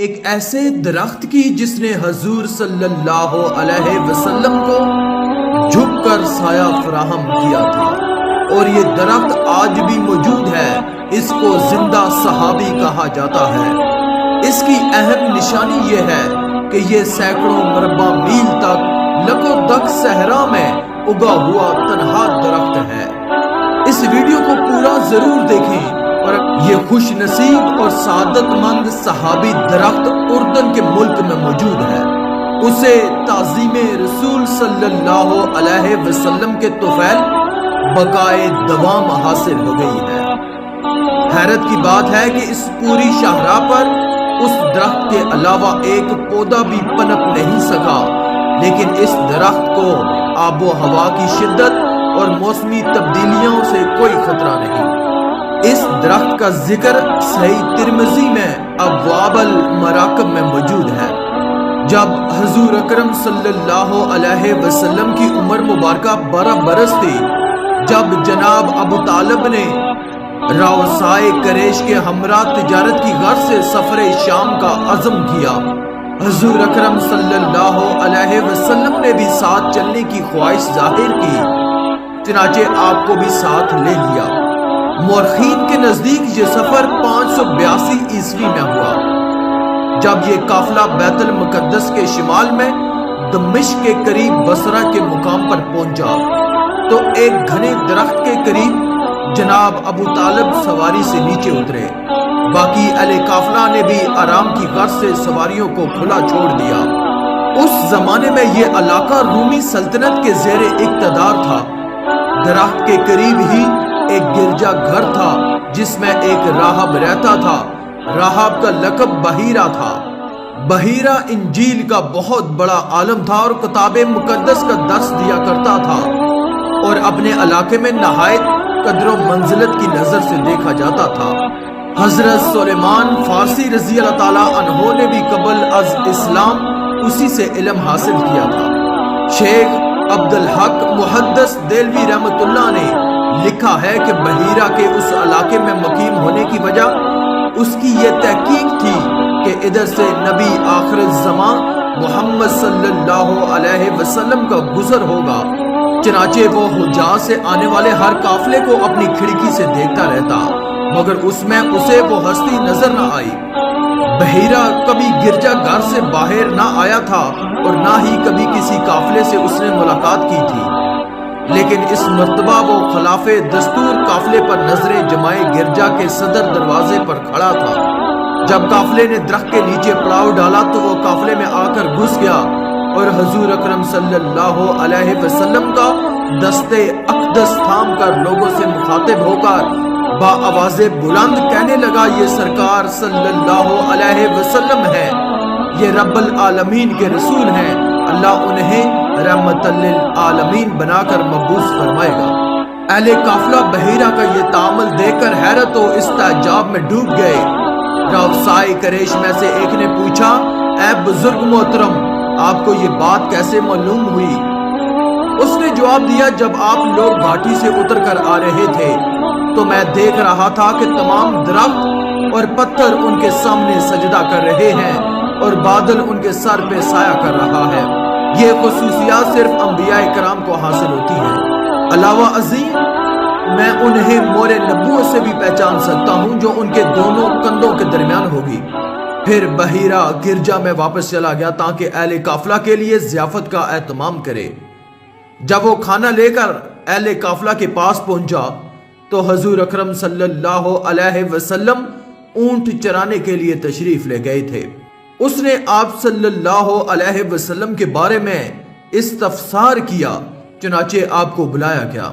ایک ایسے درخت کی جس نے حضور صلی اللہ علیہ وسلم کو جھک کر سایہ فراہم کیا تھا، اور یہ درخت آج بھی موجود ہے۔ اس کو زندہ صحابی کہا جاتا ہے۔ اس کی اہم نشانی یہ ہے کہ یہ سینکڑوں مربع میل تک لکودک صحرا میں اگا ہوا تنہا درخت ہے۔ اس ویڈیو کو پورا ضرور دیکھیں۔ اور یہ خوش نصیب اور سعادت مند صحابی درخت اردن کے ملک میں موجود ہے۔ اسے تعظیم رسول صلی اللہ علیہ وسلم کے طفیل بقائے دوام حاصل ہو گئی ہے۔ حیرت کی بات ہے کہ اس پوری شاہراہ پر اس درخت کے علاوہ ایک پودا بھی پنپ نہیں سکا، لیکن اس درخت کو آب و ہوا کی شدت اور موسمی تبدیلیوں سے کوئی خطرہ نہیں۔ اس درخت کا ذکر صحیح ترمذی میں ابواب المراقب میں موجود ہے۔ جب حضور اکرم صلی اللہ علیہ وسلم کی عمر مبارکہ 12 برس تھی، جب جناب ابو طالب نے راوسائے قریش کے ہمراہ تجارت کی غرض سے سفر شام کا عزم کیا، حضور اکرم صلی اللہ علیہ وسلم نے بھی ساتھ چلنے کی خواہش ظاہر کی، چنانچہ آپ کو بھی ساتھ لے لیا۔ مورخین کے نزدیک یہ سفر 582 عیسوی میں ہوا۔ جب یہ قافلہ بیت المقدس کے شمال میں دمشق کے قریب بصرہ کے مقام پر پہنچا تو ایک گھنے درخت کے قریب جناب ابو طالب سواری سے نیچے اترے۔ باقی اہل قافلہ نے بھی آرام کی غرض سے سواریوں کو کھلا چھوڑ دیا۔ اس زمانے میں یہ علاقہ رومی سلطنت کے زیر اقتدار تھا۔ درخت کے قریب ہی ایک گرجا گھر تھا جس میں ایک راہب رہتا تھا۔ راہب کا لقب بحیرہ تھا۔ بحیرہ انجیل کا بہت بڑا عالم تھا اور کتاب مقدس کا درس دیا کرتا تھا، اور اپنے علاقے میں نہایت قدر و منزلت کی نظر سے دیکھا جاتا تھا۔ حضرت سلیمان فارسی رضی اللہ تعالیٰ عنہ نے بھی قبل از اسلام اسی سے علم حاصل کیا تھا۔ شیخ عبدالحق محدث دہلوی رحمۃ اللہ نے لکھا ہے کہ بحیرہ کے اس علاقے میں مقیم ہونے کی وجہ اس کی یہ تحقیق تھی کہ ادھر سے نبی آخر الزمان محمد صلی اللہ علیہ وسلم کا گزر ہوگا، چنانچہ وہ حجاز سے آنے والے ہر قافلے کو اپنی کھڑکی سے دیکھتا رہتا، مگر اس میں اسے وہ ہستی نظر نہ آئی۔ بحیرہ کبھی گرجا گھر سے باہر نہ آیا تھا اور نہ ہی کبھی کسی قافلے سے اس نے ملاقات کی تھی، لیکن اس مرتبہ وہ خلاف دستور قافلے پر نظریں جمائے گرجا کے صدر دروازے پر کھڑا تھا۔ جب قافلے نے درخت کے نیچے پڑاؤ ڈالا تو وہ قافلے میں آ کر گھس گیا اور حضور اکرم صلی اللہ علیہ وسلم کا دستے اقدس تھام کر لوگوں سے مخاطب ہو کر با آواز بلند کہنے لگا، یہ سرکار صلی اللہ علیہ وسلم ہے، یہ رب العالمین کے رسول ہیں، اللہ انہیں رحمت للعالمین بنا کر مبعوث فرمائے گا۔ اہل قافلہ بحیرہ کا یہ تعامل دیکھ کر حیرت و استعجاب میں ڈوب گئے۔ راوسائے قریش میں سے ایک نے پوچھا، اے بزرگ محترم، آپ کو یہ بات کیسے معلوم ہوئی؟ اس نے جواب دیا، جب آپ لوگ گھاٹی سے اتر کر آ رہے تھے تو میں دیکھ رہا تھا کہ تمام درخت اور پتھر ان کے سامنے سجدہ کر رہے ہیں اور بادل ان کے سر پہ سایہ کر رہا ہے۔ یہ خصوصیات صرف انبیاء کرام کو حاصل ہوتی ہیں۔ علاوہ ازیں میں انہیں مور نبوت سے بھی پہچان سکتا ہوں جو ان کے دونوں کندھوں کے درمیان ہوگی۔ پھر بحیرہ گرجا میں واپس چلا گیا تاکہ اہل قافلہ کے لیے ضیافت کا اہتمام کرے۔ جب وہ کھانا لے کر اہل قافلہ کے پاس پہنچا تو حضور اکرم صلی اللہ علیہ وسلم اونٹ چرانے کے لیے تشریف لے گئے تھے۔ اس نے آپ صلی اللہ علیہ وسلم کے بارے میں استفسار کیا، چنانچہ آپ کو بلایا گیا۔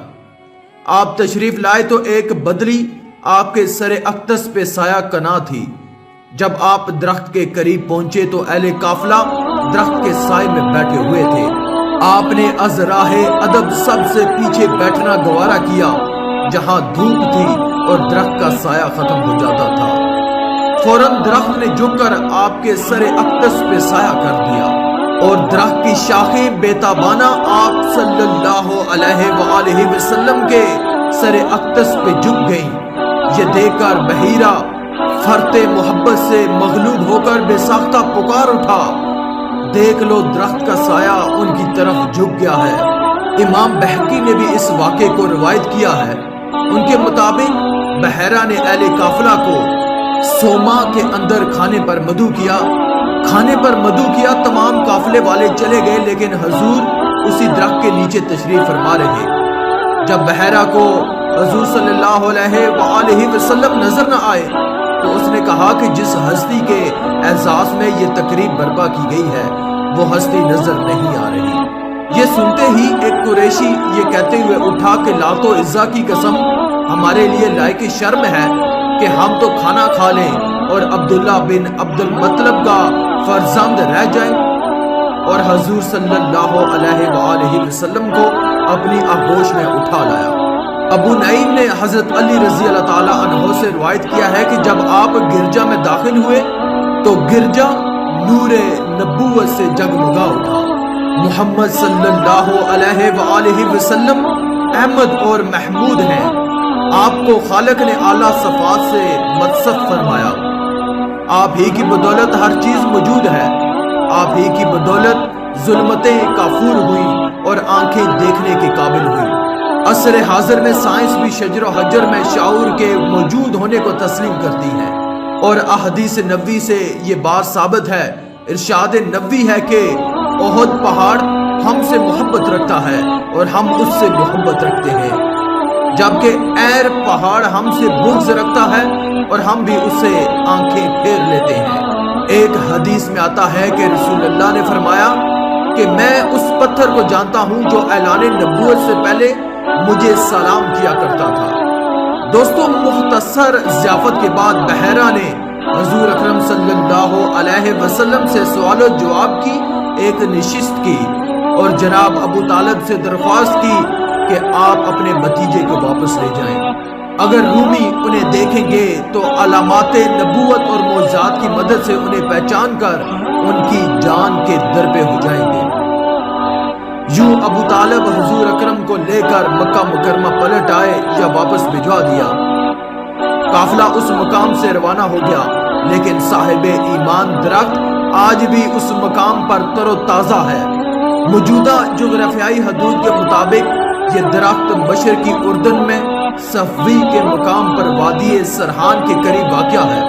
آپ تشریف لائے تو ایک بدری آپ کے سر اقدس پہ سایہ کنا تھی۔ جب آپ درخت کے قریب پہنچے تو اہل قافلہ درخت کے سائے میں بیٹھے ہوئے تھے۔ آپ نے از راہ ادب سب سے پیچھے بیٹھنا گوارا کیا جہاں دھوپ تھی اور درخت کا سایہ ختم ہو جاتا تھا۔ فوراً درخت نے جھک کر آپ کے سر اقدس پہ سایہ کر دیا اور درخت کی شاخیں بیتابانہ آپ صلی اللہ علیہ وآلہ وسلم کے سر اقدس پہ جھک گئیں۔ یہ دیکھ کر بحیرہ فرتے محبت سے مغلوب ہو کر بے ساختہ پکار اٹھا، دیکھ لو درخت کا سایہ ان کی طرف جھک گیا ہے۔ امام بہقی نے بھی اس واقعے کو روایت کیا ہے۔ ان کے مطابق بحیرہ نے اہل قافلہ کو سوما کے اندر کھانے پر مدعو کیا۔ تمام قافلے والے چلے گئے، لیکن حضور اسی درخت کے نیچے تشریف فرما رہے۔ جب بحیرہ کو حضور صلی اللہ علیہ وآلہ وسلم نظر نہ آئے تو اس نے کہا کہ جس ہستی کے اعزاز میں یہ تقریب برپا کی گئی ہے وہ ہستی نظر نہیں آ رہی۔ یہ سنتے ہی ایک قریشی یہ کہتے ہوئے اٹھا کہ لات و عزا کی قسم، ہمارے لیے لائق شرم ہے کہ ہم تو کھانا کھا لیں اور عبداللہ بن عبد المطلب کا فرزند رہ جائیں۔ اور حضور صلی اللہ علیہ وآلہ وسلم کو اپنی آغوش میں اٹھا لایا۔ ابو نعیم نے حضرت علی رضی اللہ تعالی عنہ سے روایت کیا ہے کہ جب آپ گرجا میں داخل ہوئے تو گرجا نور نبوت سے جگمگا اٹھا۔ محمد صلی اللہ علیہ وآلہ وسلم احمد اور محمود ہیں۔ آپ کو خالق نے اعلیٰ صفات سے متصف فرمایا۔ آپ ہی کی بدولت ہر چیز موجود ہے۔ آپ ہی کی بدولت ظلمتیں کافور ہوئی اور آنکھیں دیکھنے کے قابل ہوئی۔ عصر حاضر میں سائنس بھی شجر و حجر میں شعور کے موجود ہونے کو تسلیم کرتی ہے، اور احادیث نبوی سے یہ بات ثابت ہے۔ ارشاد نبوی ہے کہ احد پہاڑ ہم سے محبت رکھتا ہے اور ہم اس سے محبت رکھتے ہیں، جبکہ ایر پہاڑ ہم سے بغض رکھتا ہے اور ہم بھی اس سے آنکھیں پھیر لیتے ہیں۔ ایک حدیث میں آتا ہے کہ رسول اللہ نے فرمایا کہ میں اس پتھر کو جانتا ہوں جو اعلان نبوت سے پہلے مجھے سلام کیا کرتا تھا۔ دوستو، مختصر ضیافت کے بعد بحیرہ نے حضور اکرم صلی اللہ علیہ وسلم سے سوال و جواب کی ایک نشست کی اور جناب ابو طالب سے درخواست کی کہ آپ اپنے بھتیجے کو واپس لے جائیں۔ اگر رومی انہیں دیکھیں گے تو علامات نبوت اور معجزات کی مدد سے انہیں پہچان کر ان کی جان کے در پہ ہو جائیں گے۔ یوں ابو طالب حضور اکرم کو لے کر مکہ مکرمہ پلٹ آئے یا واپس بھجوا دیا۔ قافلہ اس مقام سے روانہ ہو گیا، لیکن صاحب ایمان درخت آج بھی اس مقام پر تر و تازہ ہے۔ موجودہ جغرافیائی حدود کے مطابق یہ درخت مشرقی اردن میں صفوی کے مقام پر وادی سرحان کے قریب واقع ہے۔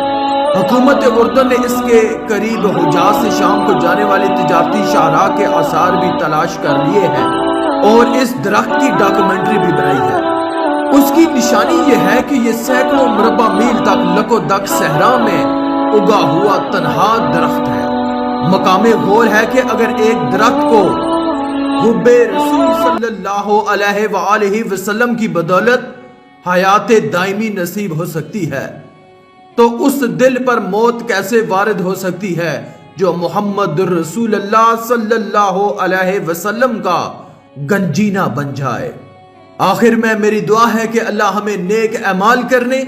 حکومت اردن نے اس کے قریب حجاز سے شام کو جانے والی تجارتی شاہراہ کے آثار بھی تلاش کر لیے ہیں اور اس درخت کی ڈاکومنٹری بھی بنائی ہے۔ اس کی نشانی یہ ہے کہ یہ سینکڑوں مربع میل تک لک و دک صحرا میں اگا ہوا تنہا درخت ہے۔ مقام غور ہے کہ اگر ایک درخت کو حب رسول صلی اللہ علیہ وآلہ وسلم کی بدولت حیات دائمی نصیب ہو سکتی ہے تو اس دل پر موت کیسے وارد ہو سکتی ہے جو محمد رسول اللہ صلی اللہ علیہ وسلم کا گنجینہ بن جائے۔ آخر میں میری دعا ہے کہ اللہ ہمیں نیک اعمال کرنے